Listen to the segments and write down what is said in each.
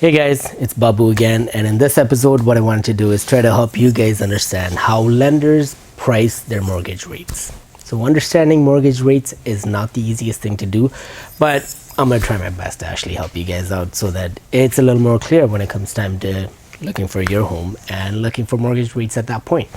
Hey guys, it's Babu again, and in this episode what I wanted to do is try to help you guys understand how lenders price their mortgage rates. So understanding mortgage rates is not the easiest thing to do, but I'm going to try my best to actually help you guys out so that it's a little more clear when it comes time to looking for your home and looking for mortgage rates at that point.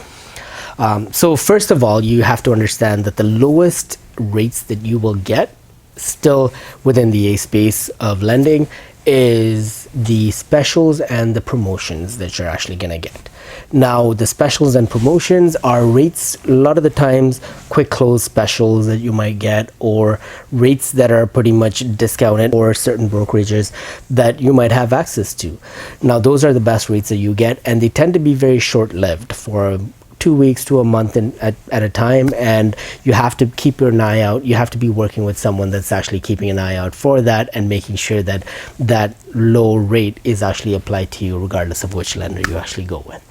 So first of all, you have to understand that the lowest rates that you will get still within the A space of lending is the specials and the promotions that you're actually going to get. Now, the specials and promotions are rates, a lot of the times, quick close specials that you might get, or rates that are pretty much discounted, or certain brokerages that you might have access to. Now, those are the best rates that you get, and they tend to be very short-lived for 2 weeks to a month at a time, and you have to keep your eye out. You have to be working with someone that's actually keeping an eye out for that and making sure that that low rate is actually applied to you regardless of which lender you actually go with.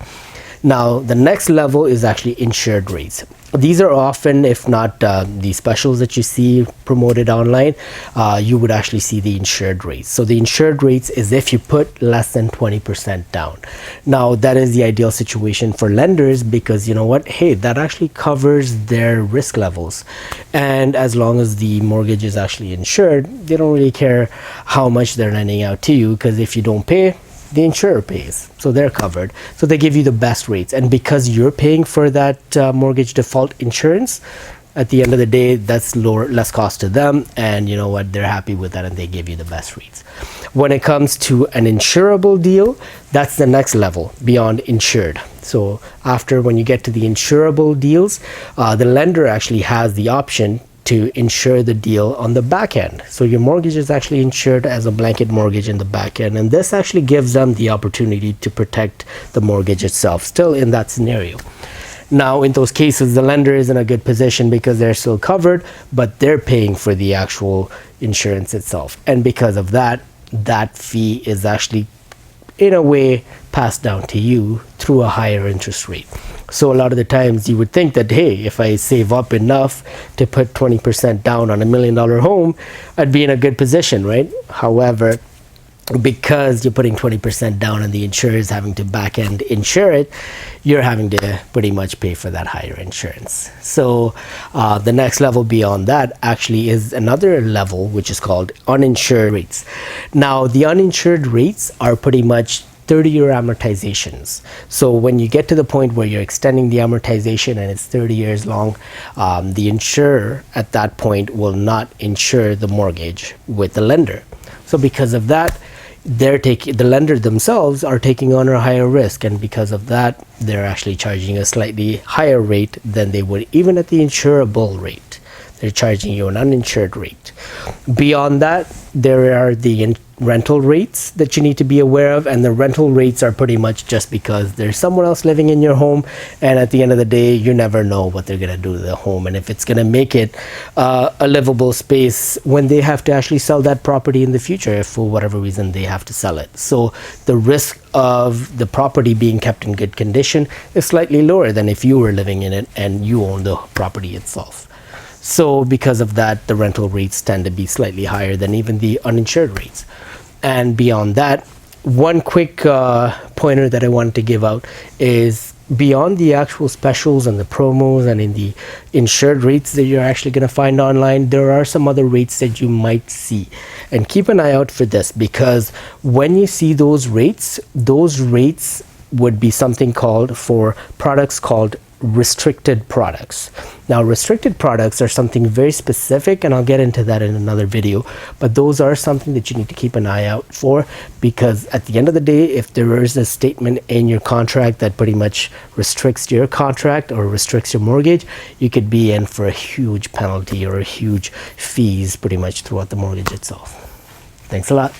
Now, the next level is actually insured rates. These are often, if not the specials that you see promoted online, you would actually see the insured rates. So the insured rates is if you put less than 20% down. Now, that is the ideal situation for lenders because, you know what, hey, that actually covers their risk levels. And as long as the mortgage is actually insured, they don't really care how much they're lending out to you, because if you don't pay, the insurer pays, so they're covered. So they give you the best rates, and because you're paying for that mortgage default insurance, at the end of the day, that's less cost to them, and you know what, they're happy with that and they give you the best rates. When it comes to an insurable deal, that's the next level beyond insured. So after, when you get to the insurable deals, the lender actually has the option to insure the deal on the back end. So your mortgage is actually insured as a blanket mortgage in the back end, and this actually gives them the opportunity to protect the mortgage itself, still in that scenario. Now, in those cases, the lender is in a good position because they're still covered, but they're paying for the actual insurance itself. And because of that, that fee is actually, in a way, passed down to you through a higher interest rate. So a lot of the times you would think that, hey, if I save up enough to put 20% down on $1 million home, I'd be in a good position, right? However, because you're putting 20% down and the insurer is having to back end insure it, you're having to pretty much pay for that higher insurance. So the next level beyond that actually is another level, which is called uninsured rates. Now, the uninsured rates are pretty much 30-year amortizations. So when you get to the point where you're extending the amortization and it's 30 years long, the insurer at that point will not insure the mortgage with the lender. So because of that, the lender themselves are taking on a higher risk, and because of that, they're actually charging a slightly higher rate than they would even at the insurable rate. They're charging you an uninsured rate. Beyond that, there are the rental rates that you need to be aware of, and the rental rates are pretty much just because there's someone else living in your home, and at the end of the day, you never know what they're going to do to the home and if it's going to make it a livable space when they have to actually sell that property in the future, if for whatever reason they have to sell it. So the risk of the property being kept in good condition is slightly lower than if you were living in it and you own the property itself. So because of that, the rental rates tend to be slightly higher than even the uninsured rates. And beyond that, one quick pointer that I wanted to give out is beyond the actual specials and the promos and in the insured rates that you're actually going to find online, there are some other rates that you might see. And keep an eye out for this, because when you see those rates would be something called for products called restricted products. Now, restricted products are something very specific, and I'll get into that in another video, but those are something that you need to keep an eye out for, because at the end of the day, if there is a statement in your contract that pretty much restricts your contract or restricts your mortgage, you could be in for a huge penalty or a huge fees pretty much throughout the mortgage itself. Thanks a lot.